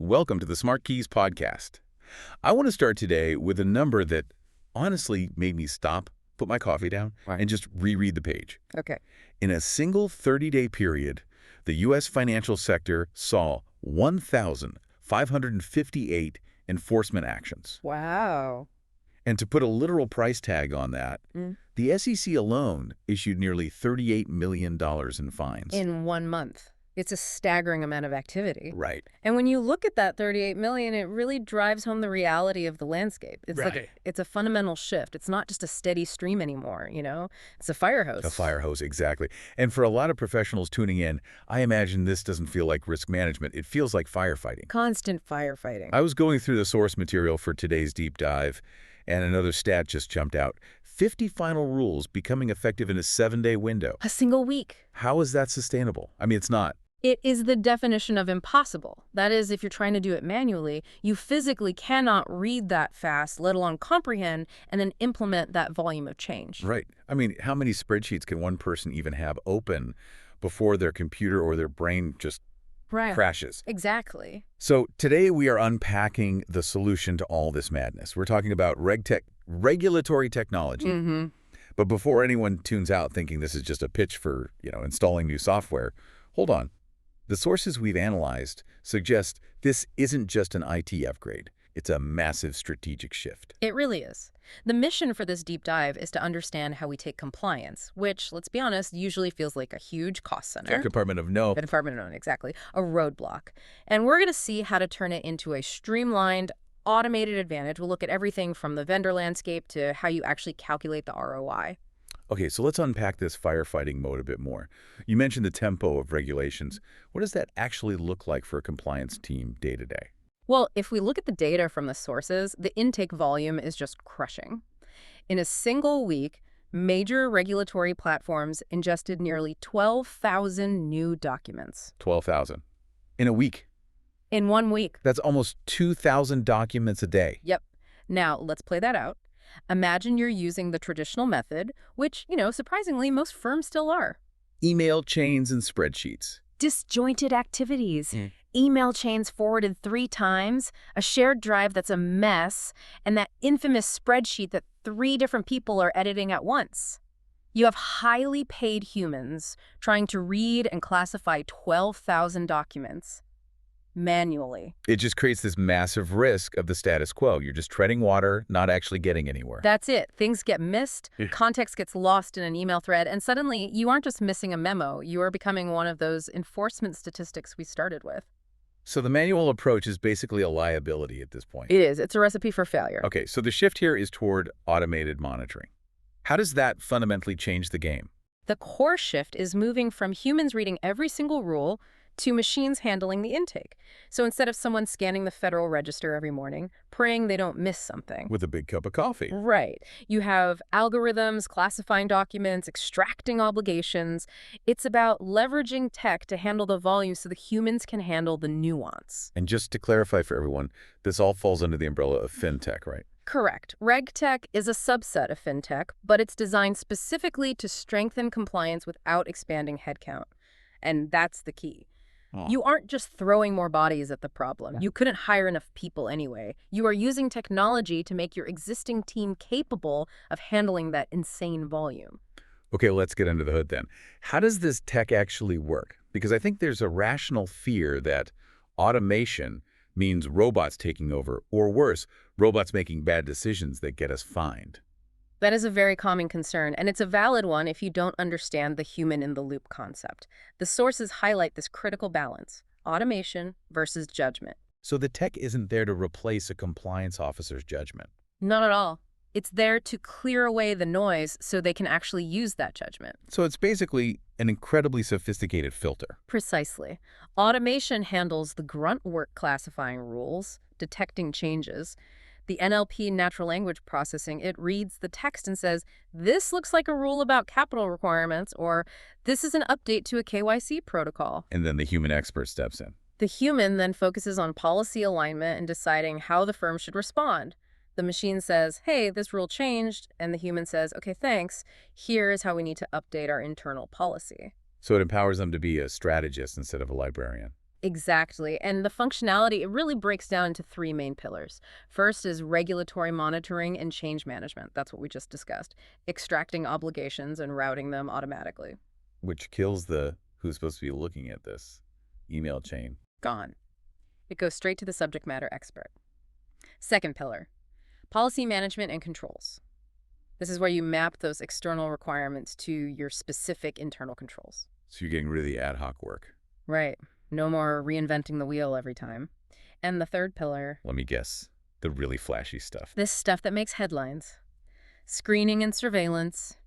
Welcome to the SmartKeys podcast. I want to start today with a number that honestly made me stop, put my coffee down, and just reread the page. Okay. In a single 30-day period, the U.S. financial sector saw 1,558 enforcement actions. Wow. And to put a literal price tag on that, the SEC alone issued nearly $38 million in fines. In 1 month. It's a staggering amount of activity. Right. And when you look at that $38 million, it really drives home the reality of the landscape. It's it's a fundamental shift. It's not just a steady stream anymore, you know? It's a fire hose. A fire hose, exactly. And for a lot of professionals tuning in, I imagine this doesn't feel like risk management. It feels like firefighting. Constant firefighting. I was going through the source material for today's deep dive, and another stat just jumped out. 50 final rules becoming effective in a 7-day window. A single week. How is that sustainable? I mean, it's not. It is the definition of impossible. That is, if you're trying to do it manually, you physically cannot read that fast, let alone comprehend, and then implement that volume of change. Right. I mean, how many spreadsheets can one person even have open before their computer or their brain just crashes? Exactly. So today we are unpacking the solution to all this madness. We're talking about RegTech, regulatory technology. But before anyone tunes out thinking this is just a pitch for, installing new software, hold on. The sources we've analyzed suggest this isn't just an IT upgrade. It's a massive strategic shift. It really is. The mission for this deep dive is to understand how we take compliance, which, let's be honest, usually feels like a huge cost center. A Department of No. A Department of No, exactly. A roadblock. And we're going to see how to turn it into a streamlined, automated advantage. We'll look at everything from the vendor landscape to how you actually calculate the ROI. Okay, so let's unpack this firefighting mode a bit more. You mentioned the tempo of regulations. What does that actually look like for a compliance team day to day? Well, if we look at the data from the sources, the intake volume is just crushing. In a single week, major regulatory platforms ingested nearly 12,000 new documents. 12,000. In a week? In 1 week. That's almost 2,000 documents a day. Yep. Now, let's play that out. Imagine you're using the traditional method, which, surprisingly, most firms still are. Email chains and spreadsheets. Disjointed activities. Email chains forwarded 3 times, a shared drive that's a mess, and that infamous spreadsheet that 3 different people are editing at once. You have highly paid humans trying to read and classify 12,000 documents manually. It just creates this massive risk of the status quo. You're just treading water, not actually getting anywhere. That's it. Things get missed, context gets lost in an email thread, and suddenly you aren't just missing a memo, you are becoming one of those enforcement statistics we started with. So the manual approach is basically a liability at this point. It is. It's a recipe for failure. Okay, so the shift here is toward automated monitoring. How does that fundamentally change the game? The core shift is moving from humans reading every single rule to machines handling the intake. So instead of someone scanning the Federal Register every morning, praying they don't miss something. With a big cup of coffee. Right. You have algorithms classifying documents, extracting obligations. It's about leveraging tech to handle the volume so the humans can handle the nuance. And just to clarify for everyone, this all falls under the umbrella of fintech, right? Correct. RegTech is a subset of fintech, but it's designed specifically to strengthen compliance without expanding headcount. And that's the key. You aren't just throwing more bodies at the problem. You couldn't hire enough people anyway. You are using technology to make your existing team capable of handling that insane volume. Okay, let's get under the hood then. How does this tech actually work? Because I think there's a rational fear that automation means robots taking over, or worse, robots making bad decisions that get us fined. That is a very common concern, and it's a valid one if you don't understand the human-in-the-loop concept. The sources highlight this critical balance, automation versus judgment. So the tech isn't there to replace a compliance officer's judgment? Not at all. It's there to clear away the noise so they can actually use that judgment. So it's basically an incredibly sophisticated filter. Precisely. Automation handles the grunt work classifying rules, detecting changes. The NLP, natural language processing, it reads the text and says, this looks like a rule about capital requirements, or this is an update to a KYC protocol. And then the human expert steps in. The human then focuses on policy alignment and deciding how the firm should respond. The machine says, hey, this rule changed, and the human says, okay, thanks. Here is how we need to update our internal policy. So it empowers them to be a strategist instead of a librarian. Exactly. And the functionality, it really breaks down into three main pillars. First is regulatory monitoring and change management. That's what we just discussed. Extracting obligations and routing them automatically. Which kills the who's supposed to be looking at this email chain. Gone. It goes straight to the subject matter expert. Second pillar, policy management and controls. This is where you map those external requirements to your specific internal controls. So you're getting rid of the ad hoc work. Right. No more reinventing the wheel every time. And the third pillar... Let me guess. The really flashy stuff. This stuff that makes headlines. Screening and surveillance,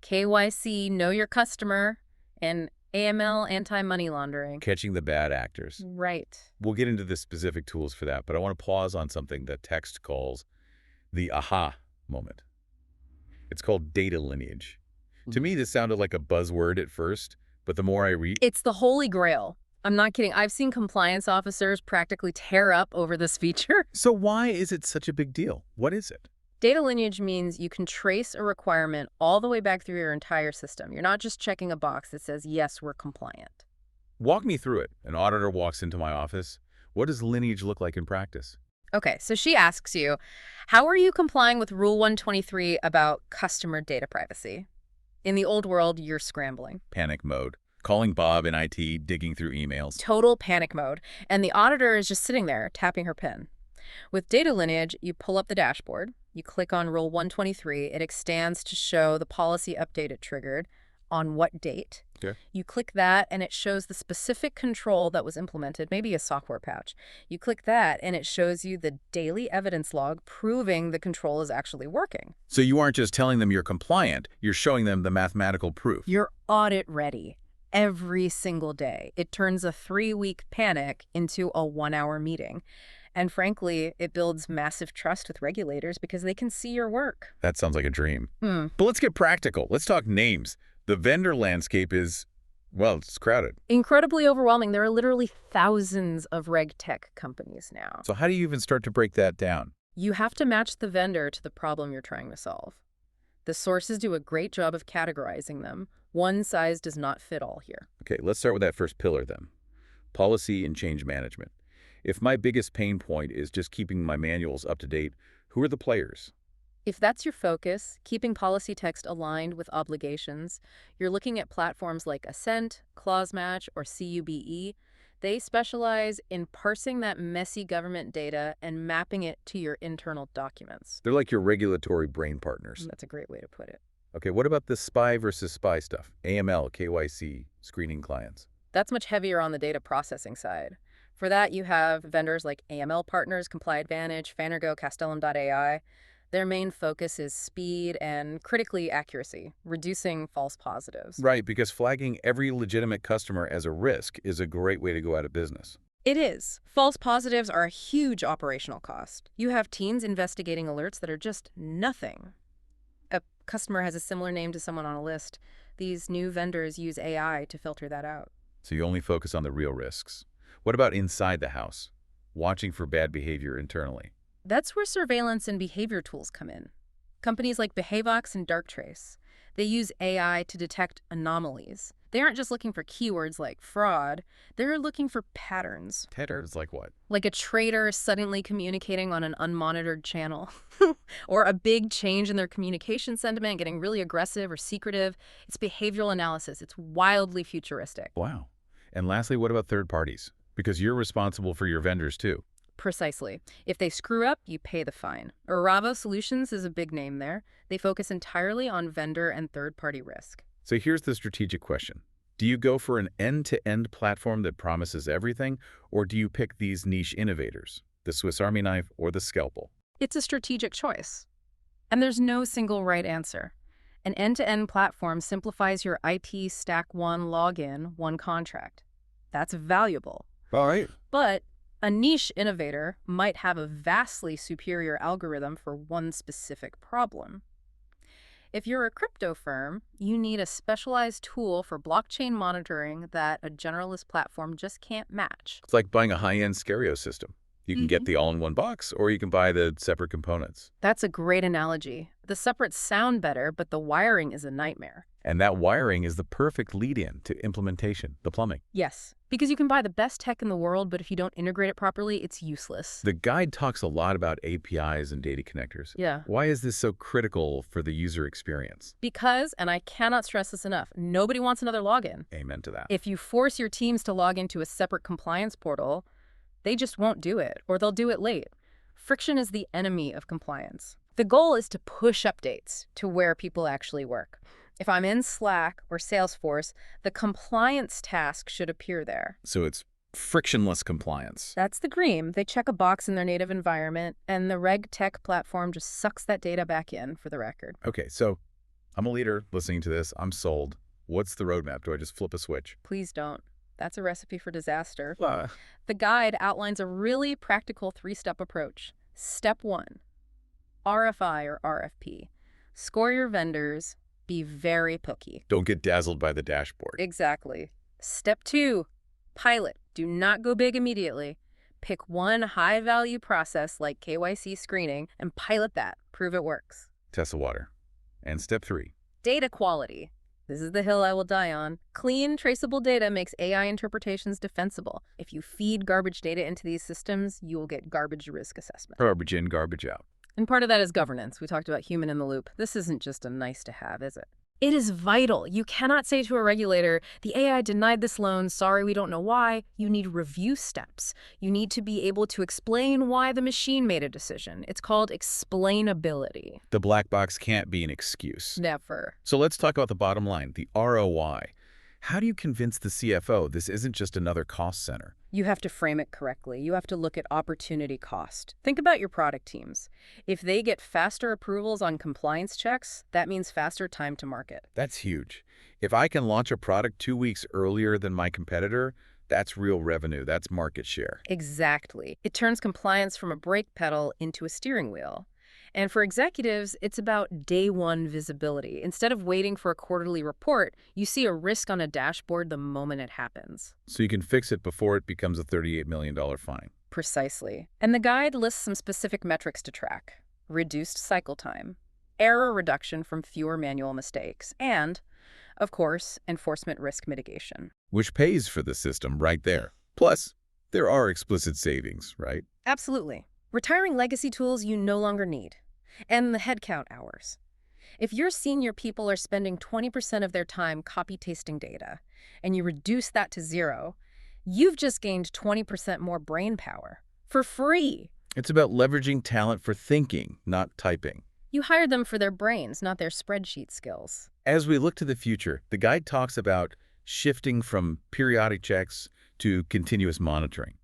KYC, know your customer, and AML, anti-money laundering. Catching the bad actors. Right. We'll get into the specific tools for that, but I want to pause on something that text calls the aha moment. It's called data lineage. To me, this sounded like a buzzword at first, but the more I read... It's the holy grail. I'm not kidding. I've seen compliance officers practically tear up over this feature. So why is it such a big deal? What is it? Data lineage means you can trace a requirement all the way back through your entire system. You're not just checking a box that says, yes, we're compliant. Walk me through it. An auditor walks into my office. What does lineage look like in practice? Okay, so she asks you, how are you complying with Rule 123 about customer data privacy? In the old world, you're scrambling. Panic mode. Calling Bob in IT, digging through emails. Total panic mode. And the auditor is just sitting there, tapping her pen. With data lineage, you pull up the dashboard. You click on Rule 123. It extends to show the policy update it triggered, on what date. Okay. You click that, and it shows the specific control that was implemented, maybe a software patch. You click that, and it shows you the daily evidence log proving the control is actually working. So you aren't just telling them you're compliant, you're showing them the mathematical proof. You're audit ready. Every single day. It turns a 3-week panic into a 1-hour meeting. And frankly, it builds massive trust with regulators because they can see your work. That sounds like a dream. But let's get practical. Let's talk names. The vendor landscape is, well, it's crowded. Incredibly overwhelming. There are literally thousands of RegTech companies now. So how do you even start to break that down? You have to match the vendor to the problem you're trying to solve. The sources do a great job of categorizing them. One size does not fit all here. Okay, let's start with that first pillar then. Policy and change management. If my biggest pain point is just keeping my manuals up to date, who are the players? If that's your focus, keeping policy text aligned with obligations, you're looking at platforms like Ascent, ClauseMatch, or CUBE. They specialize in parsing that messy government data and mapping it to your internal documents. They're like your regulatory brain partners. That's a great way to put it. Okay, what about the spy versus spy stuff? AML, KYC, screening clients. That's much heavier on the data processing side. For that, you have vendors like AML Partners, ComplyAdvantage, Fanergo, Castellum.ai. Their main focus is speed and, critically, accuracy, reducing false positives. Right, because flagging every legitimate customer as a risk is a great way to go out of business. It is. False positives are a huge operational cost. You have teams investigating alerts that are just nothing. A customer has a similar name to someone on a list. These new vendors use AI to filter that out. So you only focus on the real risks. What about inside the house? Watching for bad behavior internally. That's where surveillance and behavior tools come in. Companies like Behavivox and Darktrace, they use AI to detect anomalies. They aren't just looking for keywords like fraud, they're looking for patterns. Patterns like what? Like a trader suddenly communicating on an unmonitored channel. Or a big change in their communication sentiment, getting really aggressive or secretive. It's behavioral analysis. It's wildly futuristic. Wow. And lastly, what about third parties? Because you're responsible for your vendors too. Precisely. If they screw up, you pay the fine. Aravo Solutions is a big name there. They focus entirely on vendor and third-party risk. So here's the strategic question. Do you go for an end-to-end platform that promises everything, or do you pick these niche innovators, the Swiss Army knife or the scalpel? It's a strategic choice. And there's no single right answer. An end-to-end platform simplifies your IT stack one login, one contract. That's valuable. All right. But a niche innovator might have a vastly superior algorithm for one specific problem. If you're a crypto firm, you need a specialized tool for blockchain monitoring that a generalist platform just can't match. It's like buying a high-end stereo system. You can get the all-in-one box, or you can buy the separate components. That's a great analogy. The separates sound better, but the wiring is a nightmare. And that wiring is the perfect lead-in to implementation, the plumbing. Yes, because you can buy the best tech in the world, but if you don't integrate it properly, it's useless. The guide talks a lot about APIs and data connectors. Yeah. Why is this so critical for the user experience? Because, and I cannot stress this enough, nobody wants another login. Amen to that. If you force your teams to log into a separate compliance portal, they just won't do it, or they'll do it late. Friction is the enemy of compliance. The goal is to push updates to where people actually work. If I'm in Slack or Salesforce, the compliance task should appear there. So it's frictionless compliance. That's the dream. They check a box in their native environment, and the RegTech platform just sucks that data back in for the record. Okay, so I'm a leader listening to this. I'm sold. What's the roadmap? Do I just flip a switch? Please don't. That's a recipe for disaster. Uh, The guide outlines a really practical 3-step approach. Step 1, RFI or RFP. Score your vendors. Be very picky. Don't get dazzled by the dashboard. Exactly. Step 2, pilot. Do not go big immediately. Pick one high-value process like KYC screening and pilot that. Prove it works. Test the water. And step 3. Data quality. This is the hill I will die on. Clean, traceable data makes AI interpretations defensible. If you feed garbage data into these systems, you will get garbage risk assessment. Garbage in, garbage out. And part of that is governance. We talked about human in the loop. This isn't just a nice to have, is it? It is vital. You cannot say to a regulator, the AI denied this loan, sorry, we don't know why. You need review steps. You need to be able to explain why the machine made a decision. It's called explainability. The black box can't be an excuse. Never. So let's talk about the bottom line, the ROI. How do you convince the CFO this isn't just another cost center? You have to frame it correctly. You have to look at opportunity cost. Think about your product teams. If they get faster approvals on compliance checks, that means faster time to market. That's huge. If I can launch a product 2 weeks earlier than my competitor, that's real revenue. That's market share. Exactly. It turns compliance from a brake pedal into a steering wheel. And for executives, it's about day one visibility. Instead of waiting for a quarterly report, you see a risk on a dashboard the moment it happens. So you can fix it before it becomes a $38 million fine. Precisely. And the guide lists some specific metrics to track. Reduced cycle time, error reduction from fewer manual mistakes, and, of course, enforcement risk mitigation. Which pays for the system right there. Plus, there are explicit savings, right? Absolutely. Retiring legacy tools you no longer need. And the headcount hours. If your senior people are spending 20% of their time copy-pasting data, and you reduce that to 0, you've just gained 20% more brain power. For free. It's about leveraging talent for thinking, not typing. You hired them for their brains, not their spreadsheet skills. As we look to the future, the guide talks about shifting from periodic checks to continuous monitoring.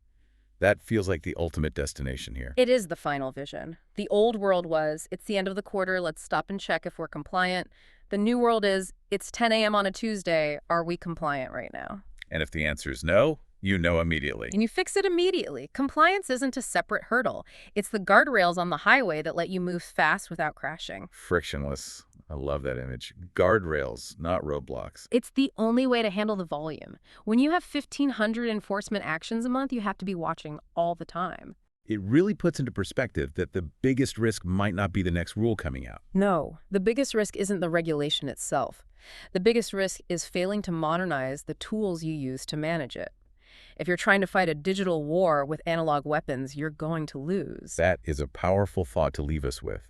That feels like the ultimate destination here. It is the final vision. The old world was, it's the end of the quarter, let's stop and check if we're compliant. The new world is, it's 10 a.m. on a Tuesday, are we compliant right now? And if the answer is no, you know immediately. And you fix it immediately. Compliance isn't a separate hurdle. It's the guardrails on the highway that let you move fast without crashing. Frictionless. I love that image. Guardrails, not roadblocks. It's the only way to handle the volume. When you have 1,500 enforcement actions a month, you have to be watching all the time. It really puts into perspective that the biggest risk might not be the next rule coming out. No, the biggest risk isn't the regulation itself. The biggest risk is failing to modernize the tools you use to manage it. If you're trying to fight a digital war with analog weapons, you're going to lose. That is a powerful thought to leave us with.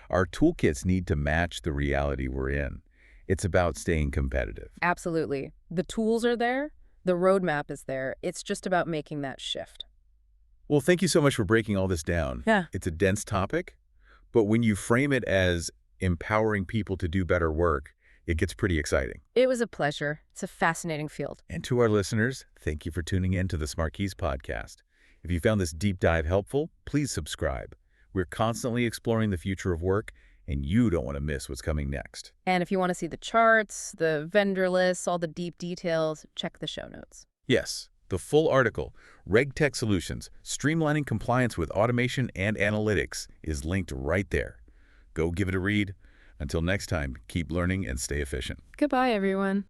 Our toolkits need to match the reality we're in. It's about staying competitive. Absolutely. The tools are there. The roadmap is there. It's just about making that shift. Well, thank you so much for breaking all this down. Yeah. It's a dense topic, but when you frame it as empowering people to do better work, it gets pretty exciting. It was a pleasure. It's a fascinating field. And to our listeners, thank you for tuning in to the SmartKeys podcast. If you found this deep dive helpful, please subscribe. We're constantly exploring the future of work, and you don't want to miss what's coming next. And if you want to see the charts, the vendor lists, all the deep details, check the show notes. Yes, the full article, RegTech Solutions, Streamlining Compliance with Automation and Analytics, is linked right there. Go give it a read. Until next time, keep learning and stay efficient. Goodbye, everyone.